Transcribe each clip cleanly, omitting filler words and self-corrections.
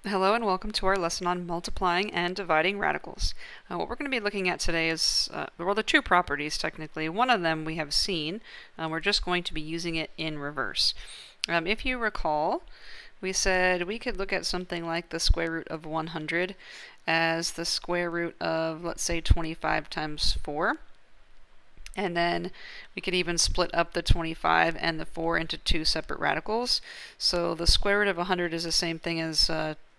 Hello and welcome to our lesson on multiplying and dividing radicals. What we're going to be looking at today is, the two properties technically. One of them we have seen. We're just going to be using it in reverse. If you recall, we said we could look at something like the square root of 100 as the square root of, let's say, 25 times 4. And then we could even split up the 25 and the 4 into two separate radicals. So the square root of 100 is the same thing as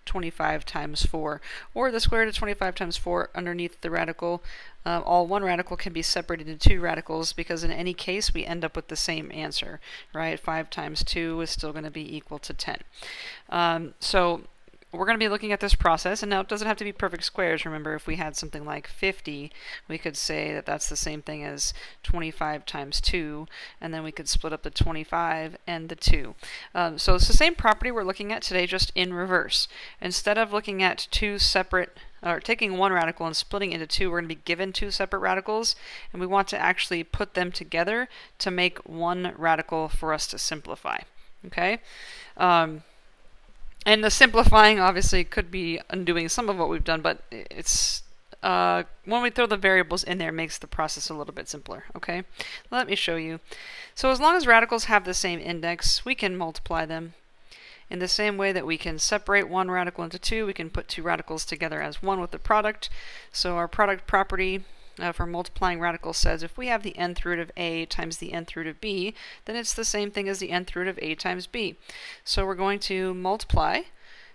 25 times 4, or the square root of 25 times 4 underneath the radical. All one radical can be separated into two radicals because in any case we end up with the same answer, right? 5 times 2 is still going to be equal to 10. So we're going to be looking at this process, and now it doesn't have to be perfect squares. Remember, if we had something like 50, we could say that that's the same thing as 25 times 2, and then we could split up the 25 and the 2. So it's the same property we're looking at today, just in reverse. Instead of looking at two separate, or taking one radical and splitting into two, we're going to be given two separate radicals, and we want to actually put them together to make one radical for us to simplify. Okay? And the simplifying obviously could be undoing some of what we've done, but it's when we throw the variables in there, it makes the process a little bit simpler. Okay, let me show you. So as long as radicals have the same index, we can multiply them. In the same way that we can separate one radical into two, we can put two radicals together as one with the product. So our product property for multiplying radicals says if we have the nth root of a times the nth root of b, then it's the same thing as the nth root of a times b. So we're going to multiply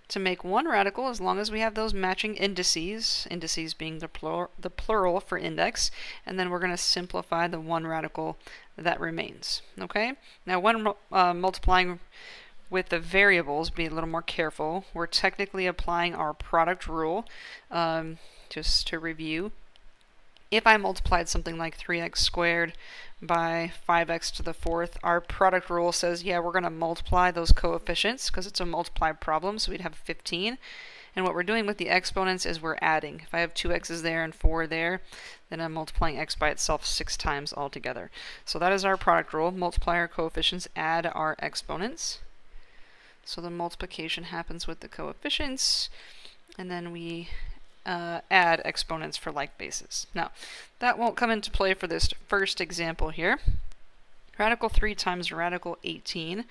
to make one radical as long as we have those matching indices being the plural for index, and then we're going to simplify the one radical that remains. Okay? Now when multiplying with the variables, be a little more careful. We're technically applying our product rule. Just to review, if I multiplied something like 3x squared by 5x to the fourth, our product rule says, yeah, we're going to multiply those coefficients because it's a multiplied problem, so we'd have 15. And what we're doing with the exponents is we're adding. If I have 2x's there and 4 there, then I'm multiplying x by itself 6 times altogether. So that is our product rule. Multiply our coefficients, add our exponents. So the multiplication happens with the coefficients, and then we add exponents for like bases. Now, that won't come into play for this first example here. Radical 3 times radical 18.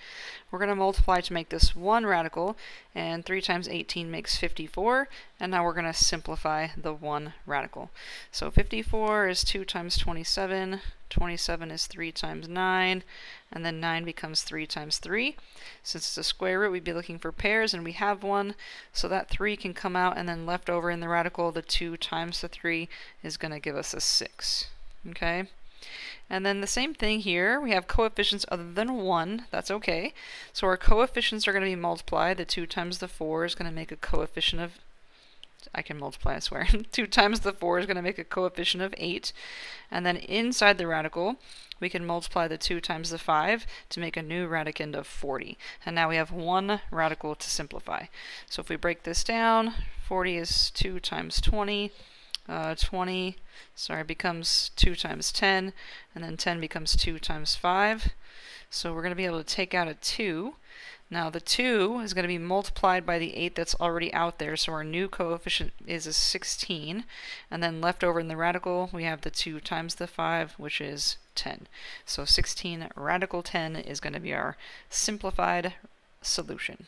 We're going to multiply to make this one radical, and 3 times 18 makes 54, and now we're going to simplify the one radical. So 54 is 2 times 27, 27 is 3 times 9, and then 9 becomes 3 times 3. Since it's a square root, we'd be looking for pairs, and we have one, so that 3 can come out, and then left over in the radical, the 2 times the 3 is going to give us a 6. Okay? And then the same thing here, we have coefficients other than 1, that's okay. So our coefficients are going to be multiplied. The 2 times the 4 is going to make a coefficient of, I can multiply, I swear. 2 times the 4 is going to make a coefficient of 8. And then inside the radical, we can multiply the 2 times the 5 to make a new radicand of 40. And now we have one radical to simplify. So if we break this down, 40 is 2 times 20. 20 becomes 2 times 10, and then 10 becomes 2 times 5. So we're going to be able to take out a 2. Now the 2 is going to be multiplied by the 8 that's already out there, so our new coefficient is a 16. And then left over in the radical, we have the 2 times the 5, which is 10. So 16 radical 10 is going to be our simplified solution.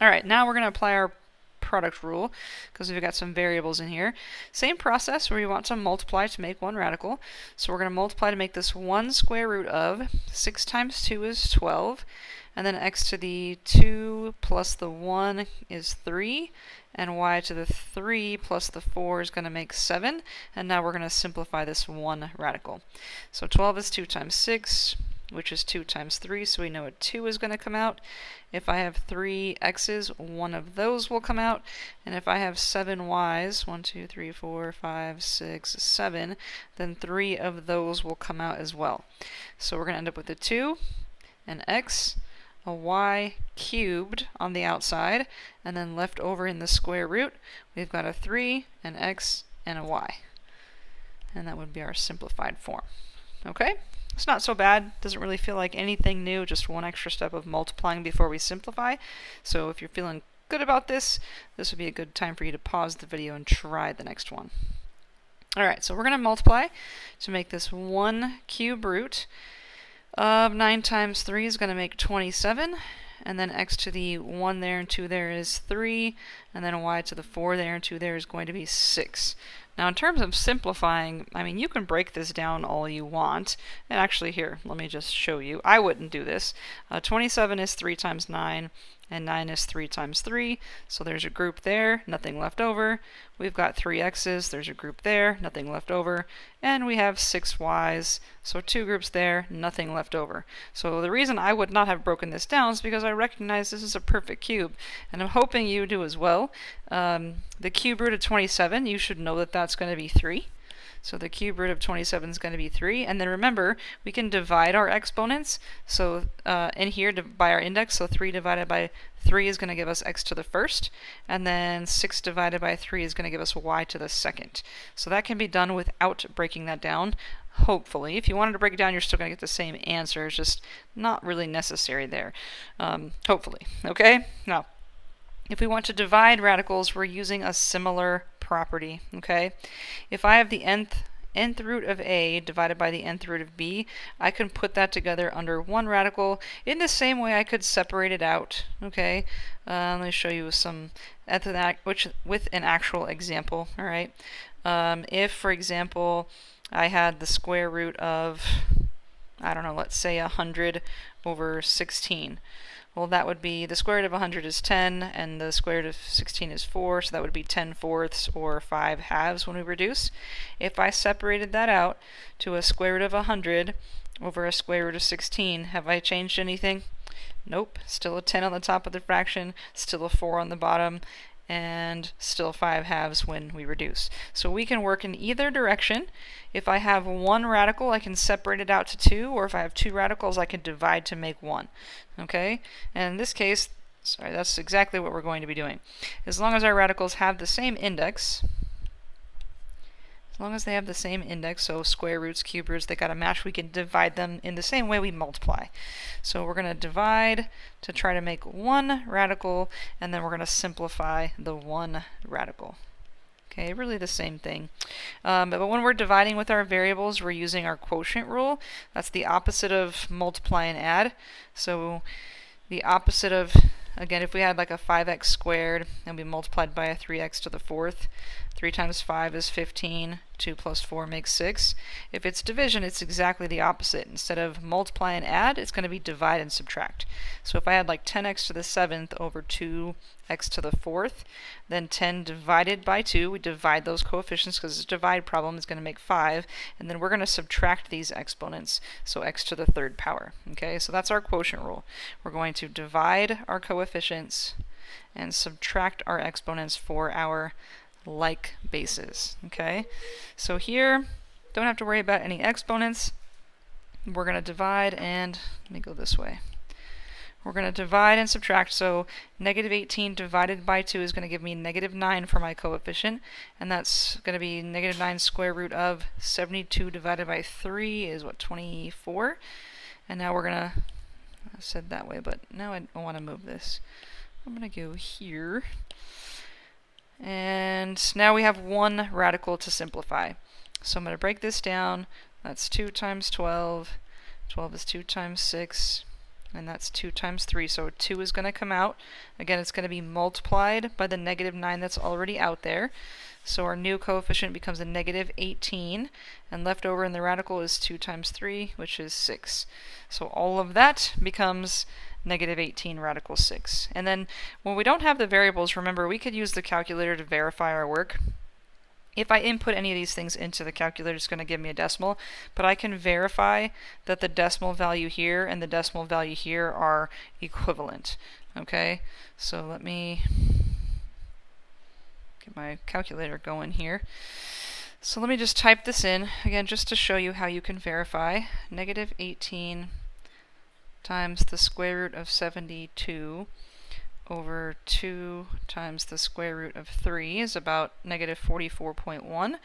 Alright, now we're going to apply our product rule because we've got some variables in here. Same process where we want to multiply to make one radical. So we're going to multiply to make this one square root of 6 times 2 is 12, and then x to the 2 plus the 1 is 3, and y to the 3 plus the 4 is going to make 7, and now we're going to simplify this one radical. So 12 is 2 times 6, which is 2 times 3, so we know a 2 is going to come out. If I have 3 x's, one of those will come out. And if I have 7 y's, 1, 2, 3, 4, 5, 6, 7, then 3 of those will come out as well. So we're going to end up with a 2, an x, a y cubed on the outside, and then left over in the square root, we've got a 3, an x, and a y. And that would be our simplified form. Okay? It's not so bad. Doesn't really feel like anything new, just one extra step of multiplying before we simplify. So if you're feeling good about this, this would be a good time for you to pause the video and try the next one. Alright, so we're going to multiply to make this 1 cube root of 9 times 3 is going to make 27. And then x to the 1 there and 2 there is 3. And then y to the 4 there and 2 there is going to be 6. Now in terms of simplifying, I mean, you can break this down all you want. And actually here, let me just show you. I wouldn't do this. 27 is 3 times 9. And 9 is 3 times 3, so there's a group there, nothing left over. We've got 3 x's, there's a group there, nothing left over. And we have 6 y's, so 2 groups there, nothing left over. So the reason I would not have broken this down is because I recognize this is a perfect cube, and I'm hoping you do as well. The cube root of 27, you should know that that's going to be 3. So the cube root of 27 is going to be 3. And then remember, we can divide our exponents. So in here by our index, so 3 divided by 3 is going to give us x to the first. And then 6 divided by 3 is going to give us y to the second. So that can be done without breaking that down, hopefully. If you wanted to break it down, you're still going to get the same answer. It's just not really necessary there, hopefully. Okay? Now, if we want to divide radicals, we're using a similar property, okay? If I have the nth root of a divided by the nth root of b, I can put that together under one radical in the same way I could separate it out, okay? Let me show you some with an actual example, all right? If, for example, I had the square root of, I don't know, let's say 100 over 16. Well, that would be, the square root of 100 is 10, and the square root of 16 is 4, so that would be 10/4 or 5/2 when we reduce. If I separated that out to a square root of 100 over a square root of 16, have I changed anything? Nope. Still a 10 on the top of the fraction, still a 4 on the bottom, and still 5/2 when we reduce. So we can work in either direction. If I have one radical, I can separate it out to 2, or if I have 2 radicals, I can divide to make 1. Okay? And in this case, sorry, that's exactly what we're going to be doing. As long as our radicals have the same index, so square roots, cube roots, they got to match, we can divide them in the same way we multiply. So we're going to divide to try to make one radical, and then we're going to simplify the one radical. Okay, really the same thing. But when we're dividing with our variables, we're using our quotient rule. That's the opposite of multiply and add. So the opposite of, again, if we had like a 5x squared and we multiplied by a 3x to the 4th, 3 times 5 is 15, 2 plus 4 makes 6. If it's division, it's exactly the opposite. Instead of multiply and add, it's going to be divide and subtract. So if I had like 10x to the 7th over 2x to the 4th, then 10 divided by 2, we divide those coefficients because it's a divide problem, is going to make 5, and then we're going to subtract these exponents, so x to the 3rd power. Okay, so that's our quotient rule. We're going to divide our coefficients and subtract our exponents for our like bases. Okay, so here, don't have to worry about any exponents. We're going to divide and, let me go this way. We're going to divide and subtract, so negative 18 divided by 2 is going to give me negative 9 for my coefficient, and that's going to be negative 9 square root of 72 divided by 3 is what, 24? And now we're going to, I said that way, but now I want to move this. I'm going to go here. And now we have one radical to simplify. So I'm going to break this down. That's 2 times 12. 12 is 2 times 6. And that's 2 times 3. So 2 is going to come out. Again, it's going to be multiplied by the negative 9 that's already out there. So our new coefficient becomes a negative 18. And left over in the radical is 2 times 3, which is 6. So all of that becomes negative 18 radical 6. And then when we don't have the variables, remember, we could use the calculator to verify our work. If I input any of these things into the calculator, it's going to give me a decimal, but I can verify that the decimal value here and the decimal value here are equivalent. Okay, so let me get my calculator going here. So let me just type this in, again, just to show you how you can verify. Negative 18 times the square root of 72 over 2 times the square root of 3 is about negative 44.1,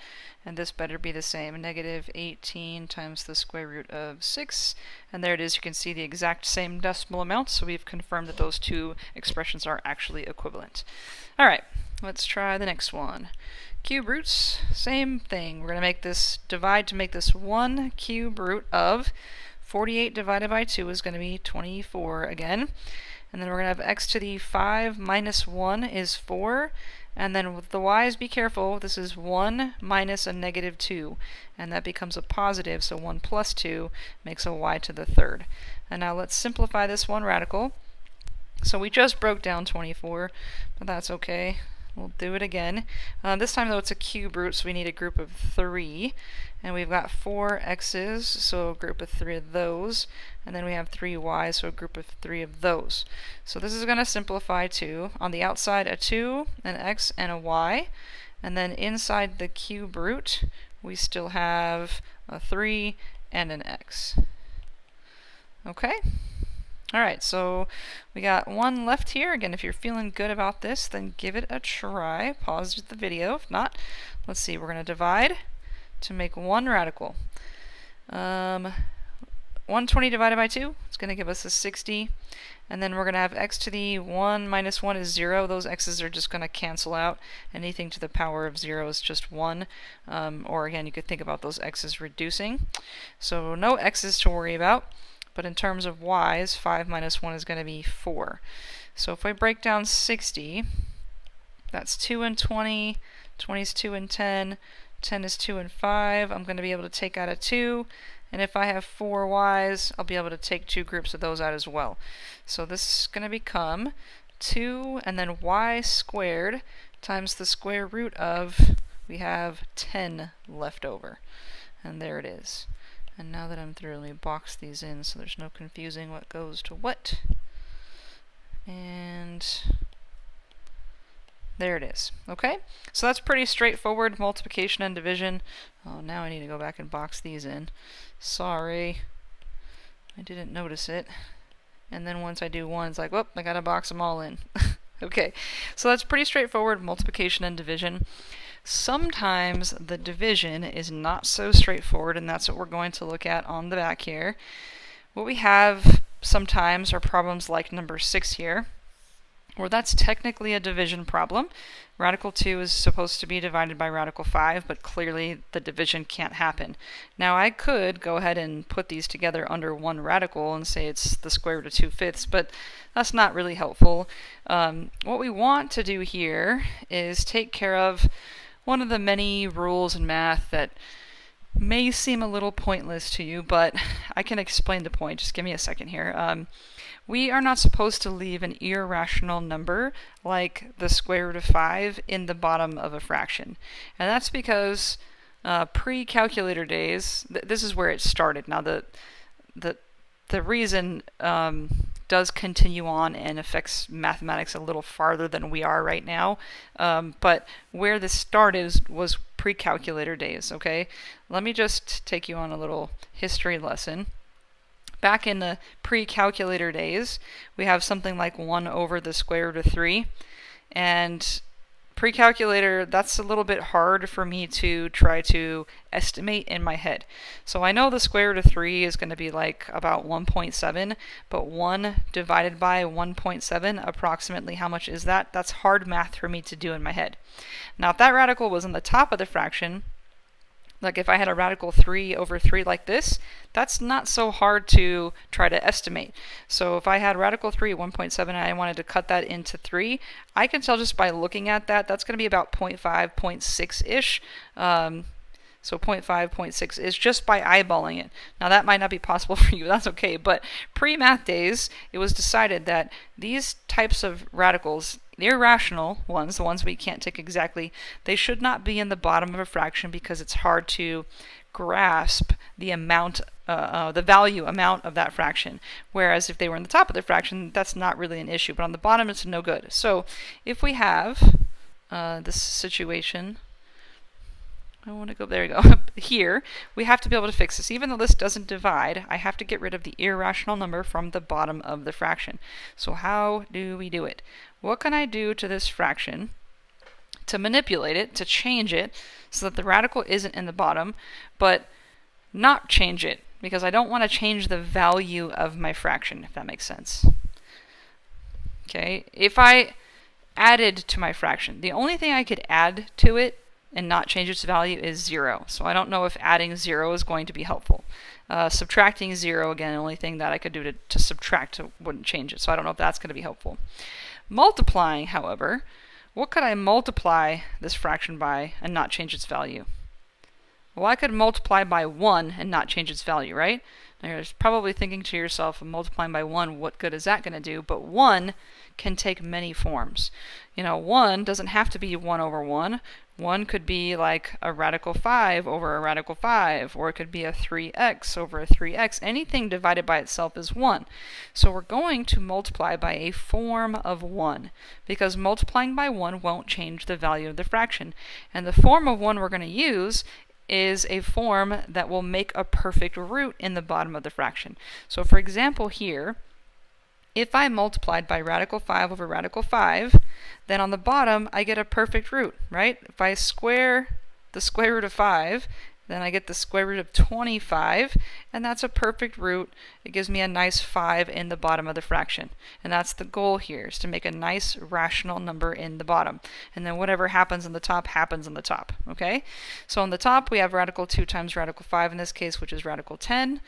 and this better be the same, negative 18 times the square root of 6, and there it is. You can see the exact same decimal amount, so we've confirmed that those two expressions are actually equivalent. All right, let's try the next one. Cube roots, same thing. We're going to make this divide to make this 1 cube root of 48 divided by 2 is going to be 24 again. And then we're going to have x to the 5 minus 1 is 4. And then with the y's, be careful. This is 1 minus a negative 2. And that becomes a positive, so 1 plus 2 makes a y to the third. And now let's simplify this one radical. So we just broke down 24, but that's okay. We'll do it again. This time, though, it's a cube root, so we need a group of 3. And we've got 4 x's, so a group of 3 of those. And then we have 3 y's, so a group of 3 of those. So this is going to simplify to, on the outside, a 2, an x, and a y. And then inside the cube root, we still have a 3 and an x. Okay? Alright, so we got one left here. Again, if you're feeling good about this, then give it a try. Pause the video. If not, let's see. We're going to divide to make one radical. 120 divided by 2 is going to give us a 60. And then we're going to have x to the 1 minus 1 is 0. Those x's are just going to cancel out. Anything to the power of 0 is just 1. Or again, you could think about those x's reducing. So no x's to worry about. But in terms of y's, 5 minus 1 is going to be 4. So if I break down 60, that's 2 and 20, 20 is 2 and 10, 10 is 2 and 5. I'm going to be able to take out a 2. And if I have 4 y's, I'll be able to take 2 groups of those out as well. So this is going to become 2 and then y squared times the square root of, we have 10 left over. And there it is. And now that I'm thoroughly boxed these in so there's no confusing what goes to what. And there it is. Okay? So that's pretty straightforward multiplication and division. Oh, now I need to go back and box these in. Sorry. I didn't notice it. And then once I do one, it's like, whoop, I gotta box them all in. Okay, so that's pretty straightforward multiplication and division. Sometimes the division is not so straightforward, and that's what we're going to look at on the back here. What we have sometimes are problems like number 6 here, where that's technically a division problem. Radical 2 is supposed to be divided by radical 5, but clearly the division can't happen. Now I could go ahead and put these together under one radical and say it's the square root of 2/5, but that's not really helpful. What we want to do here is take care of one of the many rules in math that may seem a little pointless to you, but I can explain the point. Just give me a second here. We are not supposed to leave an irrational number like the square root of 5 in the bottom of a fraction. And that's because pre-calculator days, this is where it started. Now the reason does continue on and affects mathematics a little farther than we are right now. But where this started was pre-calculator days, okay? Let me just take you on a little history lesson. Back in the pre-calculator days, we have something like 1 over the square root of 3. And pre-calculator, that's a little bit hard for me to try to estimate in my head. So I know the square root of 3 is going to be like about 1.7, but 1 divided by 1.7, approximately how much is that? That's hard math for me to do in my head. Now if that radical was on the top of the fraction, like if I had a radical 3 over 3 like this, that's not so hard to try to estimate. So if I had radical 3 at 1.7 and I wanted to cut that into 3, I can tell just by looking at that, that's going to be about 0.5, 0.6-ish. So 0.5, 0.6 is just by eyeballing it. Now that might not be possible for you, that's okay, but pre-math days, it was decided that these types of radicals, the irrational ones, the ones we can't take exactly, they should not be in the bottom of a fraction because it's hard to grasp the amount, the value amount of that fraction. Whereas if they were in the top of the fraction, that's not really an issue, but on the bottom it's no good. So if we have this situation, I want to go, there you go, here, we have to be able to fix this. Even though this doesn't divide, I have to get rid of the irrational number from the bottom of the fraction. So how do we do it? what can I do to this fraction to manipulate it, to change it, so that the radical isn't in the bottom, but not change it, because I don't want to change the value of my fraction, if that makes sense. Okay, if I added to my fraction, the only thing I could add to it and not change its value is 0. So I don't know if adding 0 is going to be helpful. Subtracting 0, again, the only thing that I could do to subtract wouldn't change it, so I don't know if that's going to be helpful. Multiplying, however, what could I multiply this fraction by and not change its value? Well, I could multiply by 1 and not change its value, right? Now you're probably thinking to yourself, multiplying by 1, what good is that going to do? But 1 can take many forms. 1 doesn't have to be 1 over 1. 1 could be like a radical 5 over a radical 5, or it could be a 3x over a 3x. Anything divided by itself is 1. So we're going to multiply by a form of 1, because multiplying by 1 won't change the value of the fraction. And the form of 1 we're going to use is a form that will make a perfect root in the bottom of the fraction. So for example here, if I multiplied by radical 5 over radical 5, then on the bottom I get a perfect root, right? If I square the square root of 5, then I get the square root of 25, and that's a perfect root. It gives me a nice 5 in the bottom of the fraction. And that's the goal here, is to make a nice rational number in the bottom. And then whatever happens on the top happens on the top, okay? So on the top we have radical 2 times radical 5 in this case, which is radical 10.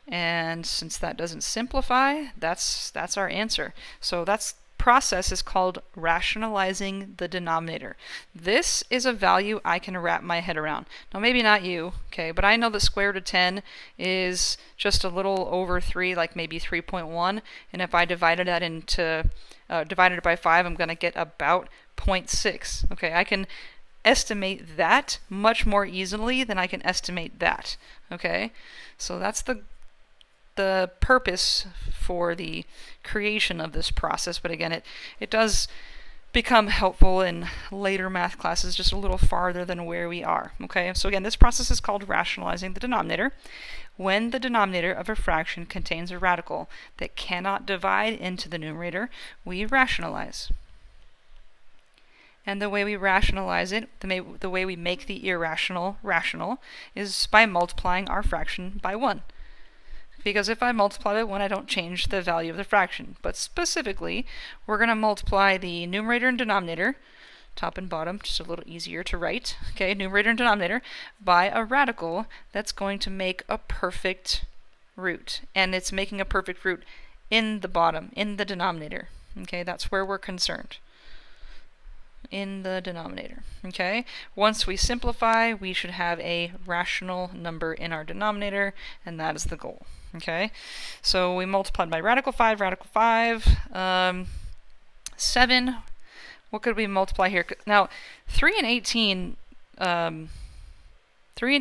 And since that doesn't simplify, that's our answer. So that's process is called rationalizing the denominator. This is a value I can wrap my head around. Now maybe not you, okay, but I know the square root of 10 is just a little over 3, like maybe 3.1, and if I divided that into divided it by 5, I'm going to get about 0.6. Okay, I can estimate that much more easily than I can estimate that. Okay, so that's the purpose for the creation of this process, but again, it does become helpful in later math classes, just a little farther than where we are. Okay, so again, this process is called rationalizing the denominator. When the denominator of a fraction contains a radical that cannot divide into the numerator, we rationalize. And the way we rationalize it, the way we make the irrational rational, is by multiplying our fraction by 1. Because if I multiply by 1, I don't change the value of the fraction. But specifically, we're going to multiply the numerator and denominator, top and bottom, just a little easier to write, okay, numerator and denominator, by a radical that's going to make a perfect root. And it's making a perfect root in the bottom, in the denominator. Okay, that's where we're concerned. In the denominator. Okay, once we simplify, we should have a rational number in our denominator, and that is the goal. Okay, so we multiplied by radical 5, 7. What could we multiply here? Now, 3 and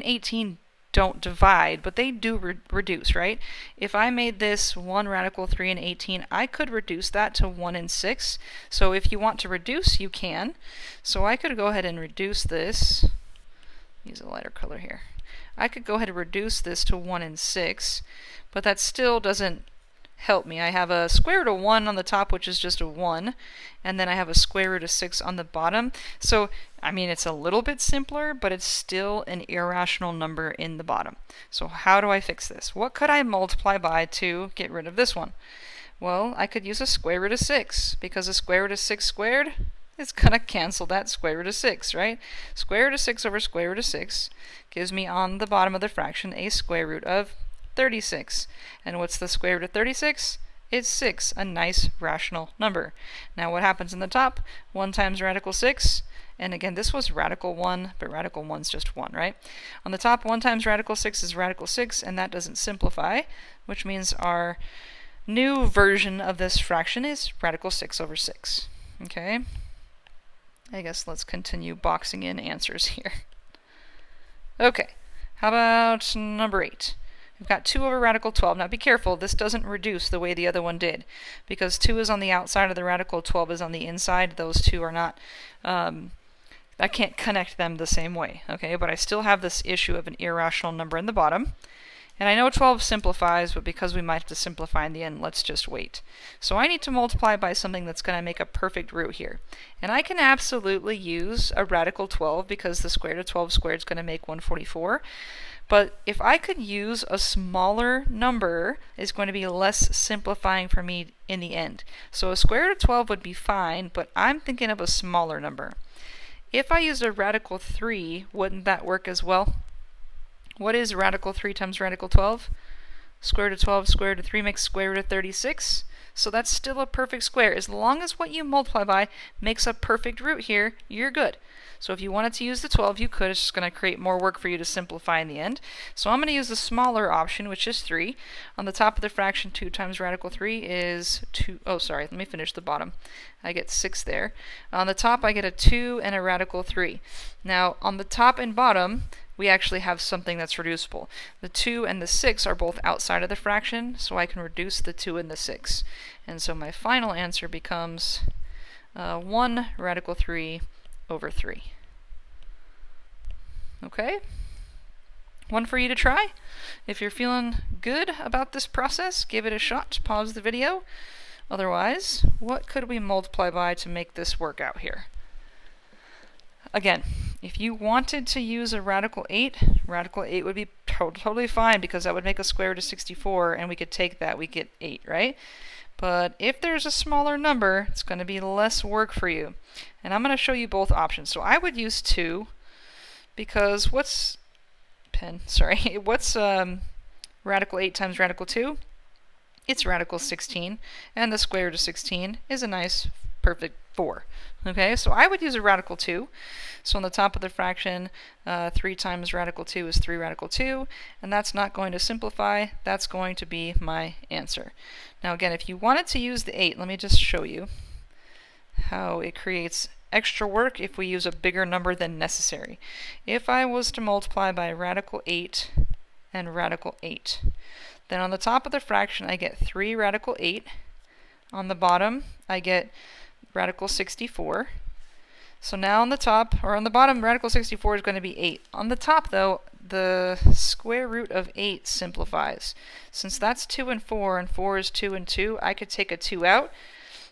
18 don't divide, but they do reduce, right? If I made this 1 radical 3 and 18, I could reduce that to 1 and 6. So if you want to reduce, you can. So I could go ahead and reduce this. Use a lighter color here. I could go ahead and reduce this to 1 and 6, but that still doesn't help me. I have a square root of 1 on the top, which is just a 1, and then I have a square root of 6 on the bottom. So, I mean, it's a little bit simpler, but it's still an irrational number in the bottom. So how do I fix this? What could I multiply by to get rid of this one? Well, I could use a square root of 6, because a square root of 6 squared is going to cancel that square root of 6, right? Square root of 6 over square root of 6 gives me on the bottom of the fraction a square root of 36. And what's the square root of 36? It's 6, a nice rational number. Now what happens in the top? 1 times radical 6, and again this was radical 1, but radical 1's just 1, right? On the top, 1 times radical 6 is radical 6, and that doesn't simplify, which means our new version of this fraction is radical 6 over 6. Okay? I guess let's continue boxing in answers here. Okay, how about number 8? We've got 2 over radical 12. Now be careful, this doesn't reduce the way the other one did, because 2 is on the outside of the radical, 12 is on the inside. Those two are not, I can't connect them the same way, okay? But I still have this issue of an irrational number in the bottom. And I know 12 simplifies, but because we might have to simplify in the end, let's just wait. So I need to multiply by something that's going to make a perfect root here. And I can absolutely use a radical 12 because the square root of 12 squared is going to make 144. But if I could use a smaller number, it's going to be less simplifying for me in the end. So a square root of 12 would be fine, but I'm thinking of a smaller number. If I used a radical 3, wouldn't that work as well? What is radical 3 times radical 12? Square root of 12 square root of 3 makes square root of 36. So that's still a perfect square. As long as what you multiply by makes a perfect root here, you're good. So if you wanted to use the 12, you could. It's just going to create more work for you to simplify in the end. So I'm going to use the smaller option, which is 3. On the top of the fraction, 2 times radical 3 is 2. Oh, sorry. Let me finish the bottom. I get 6 there. On the top, I get a 2 and a radical 3. Now, on the top and bottom, we actually have something that's reducible. The 2 and the 6 are both outside of the fraction, so I can reduce the 2 and the 6. And so my final answer becomes 1 radical 3 over 3. Okay? One for you to try. If you're feeling good about this process, give it a shot. Pause the video. Otherwise, what could we multiply by to make this work out here? Again, if you wanted to use a radical 8 would be totally fine because that would make a square root of 64 and we could take that, we get 8, right? But if there's a smaller number, it's going to be less work for you. And I'm going to show you both options. So I would use 2 because what's radical 8 times radical 2? It's radical 16, and the square root of 16 is a nice perfect 4. Okay, so I would use a radical 2. So on the top of the fraction, 3 times radical 2 is 3 radical 2, and that's not going to simplify. That's going to be my answer. Now again, if you wanted to use the 8, let me just show you how it creates extra work if we use a bigger number than necessary. If I was to multiply by radical 8 and radical 8, then on the top of the fraction I get 3 radical 8. On the bottom I get radical 64. So now on the top, or on the bottom, radical 64 is going to be 8. On the top, though, the square root of 8 simplifies. Since that's 2 and 4 is 2 and 2, I could take a 2 out.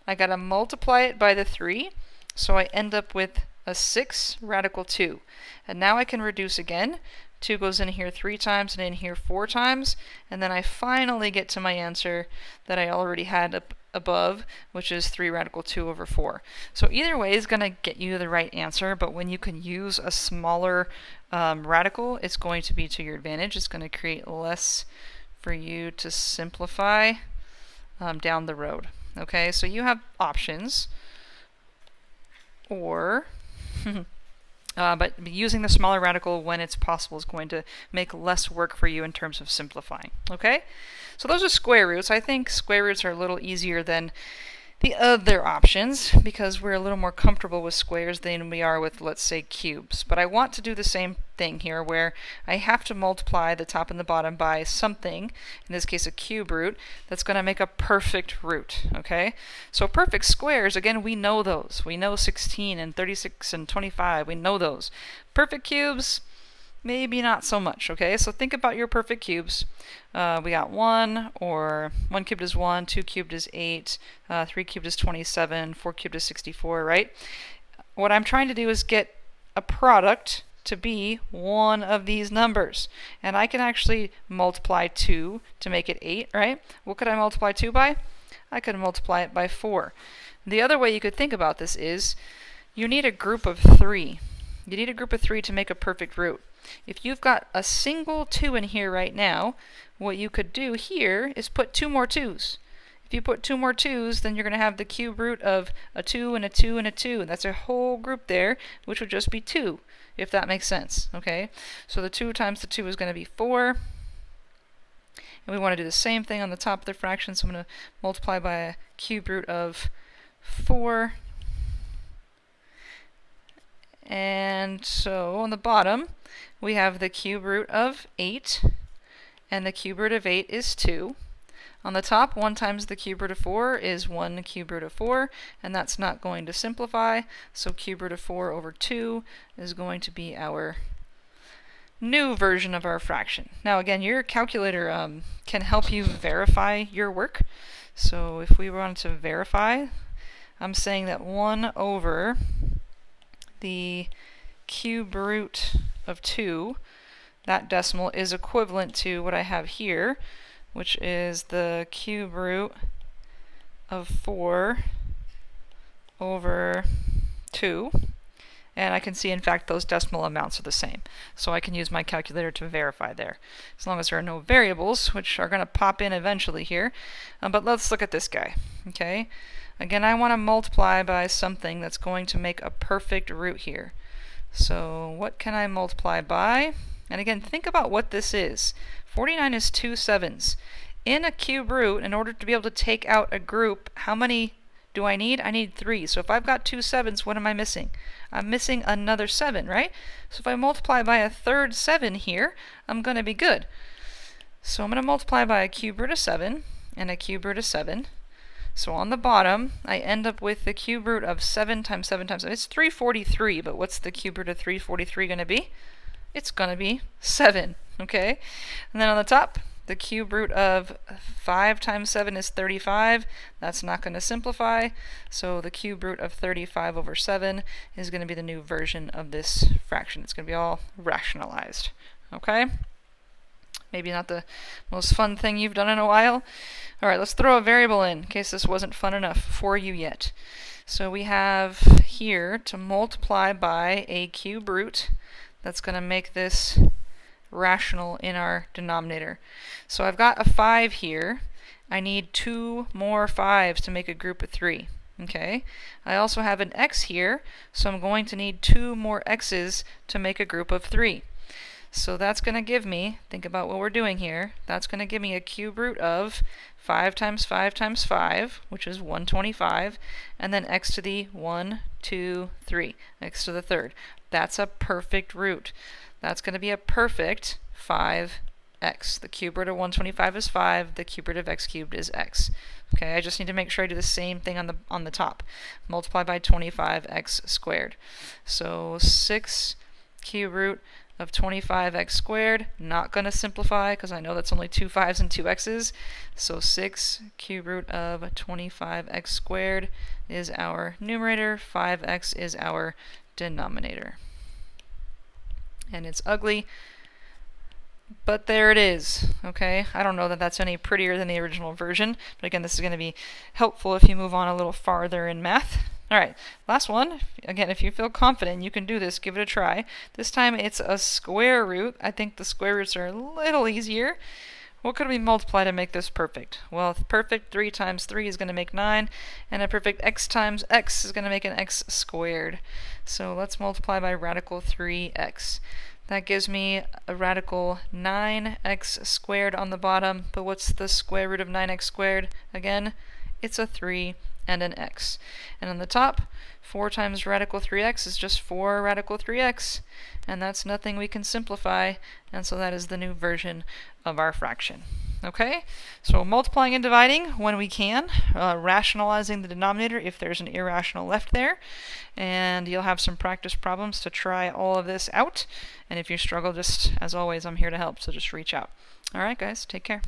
I got to multiply it by the 3, so I end up with a 6 radical 2. And now I can reduce again. 2 goes in here 3 times and in here 4 times, and then I finally get to my answer that I already had up above, which is 3 radical 2 over 4. So either way is going to get you the right answer, but when you can use a smaller radical, it's going to be to your advantage. It's going to create less for you to simplify down the road. Okay, so you have options, or but using the smaller radical when it's possible is going to make less work for you in terms of simplifying. Okay? So those are square roots. I think square roots are a little easier than the other options because we're a little more comfortable with squares than we are with, let's say, cubes. But I want to do the same thing here where I have to multiply the top and the bottom by something, in this case a cube root, that's going to make a perfect root. Okay? So perfect squares, again, we know those. We know 16 and 36 and 25. We know those. Perfect cubes, maybe not so much. Okay? So think about your perfect cubes. We got 1, or 1 cubed is 1, 2 cubed is 8, 3 cubed is 27, 4 cubed is 64, right? What I'm trying to do is get a product to be one of these numbers. And I can actually multiply 2 to make it 8, right? What could I multiply 2 by? I could multiply it by 4. The other way you could think about this is you need a group of 3. You need a group of 3 to make a perfect root. If you've got a single 2 in here right now, what you could do here is put 2 more 2's. If you put 2 more 2's, then you're going to have the cube root of a 2 and a 2 and a 2. And that's a whole group there, which would just be 2, if that makes sense. Okay? So the 2 times the 2 is going to be 4. And we want to do the same thing on the top of the fraction, so I'm going to multiply by a cube root of 4. And so on the bottom, we have the cube root of 8, and the cube root of 8 is 2. On the top, 1 times the cube root of 4 is 1 cube root of 4, and that's not going to simplify, so cube root of 4 over 2 is going to be our new version of our fraction. Now again, your calculator can help you verify your work. So if we want to verify, I'm saying that 1 over the cube root of 2, that decimal is equivalent to what I have here, which is the cube root of 4 over 2. And I can see, in fact, those decimal amounts are the same. So I can use my calculator to verify there, as long as there are no variables, which are going to pop in eventually here. But let's look at this guy. Okay. Again, I want to multiply by something that's going to make a perfect root here. So what can I multiply by? And again, think about what this is. 49 is 2 sevens. In a cube root, in order to be able to take out a group, how many do I need? I need 3. So if I've got 2 sevens, what am I missing? I'm missing another 7, right? So if I multiply by a third 7 here, I'm going to be good. So I'm going to multiply by a cube root of 7 and a cube root of 7. So on the bottom, I end up with the cube root of 7 times 7 times 7. It's 343, but what's the cube root of 343 going to be? It's going to be 7, okay? And then on the top, the cube root of 5 times 7 is 35. That's not going to simplify. So the cube root of 35 over 7 is going to be the new version of this fraction. It's going to be all rationalized. Okay? Maybe not the most fun thing you've done in a while. All right, let's throw a variable in case this wasn't fun enough for you yet. So we have here to multiply by a cube root. That's going to make this rational in our denominator. So I've got a 5 here. I need 2 more 5s to make a group of 3. Okay. I also have an x here, so I'm going to need 2 more x's to make a group of 3. So that's going to give me, think about what we're doing here, that's going to give me a cube root of 5 times 5 times 5, which is 125, and then x to the 1, 2, 3, x to the third. That's a perfect root. That's going to be a perfect 5x. The cube root of 125 is 5. The cube root of x cubed is x. Okay, I just need to make sure I do the same thing on the top. Multiply by 25x squared. So 6 cube root of 25x squared. Not going to simplify because I know that's only 2 5s and 2 x's. So 6 cube root of 25x squared is our numerator. 5x is our denominator. And it's ugly, but there it is. Okay, I don't know that that's any prettier than the original version, but again, this is going to be helpful if you move on a little farther in math. All right, last one. Again, if you feel confident, you can do this. Give it a try. This time it's a square root. I think the square roots are a little easier. What could we multiply to make this perfect? Well, perfect 3 times 3 is going to make 9, and a perfect x times x is going to make an x squared. So let's multiply by radical 3x. That gives me a radical 9x squared on the bottom, but what's the square root of 9x squared? Again, it's a 3 and an x. And on the top, 4 times radical 3x is just 4 radical 3x, and that's nothing we can simplify, and so that is the new version of our fraction. Okay, so multiplying and dividing when we can, rationalizing the denominator if there's an irrational left there, and you'll have some practice problems to try all of this out, and if you struggle, just as always, I'm here to help, so just reach out. All right, guys, take care.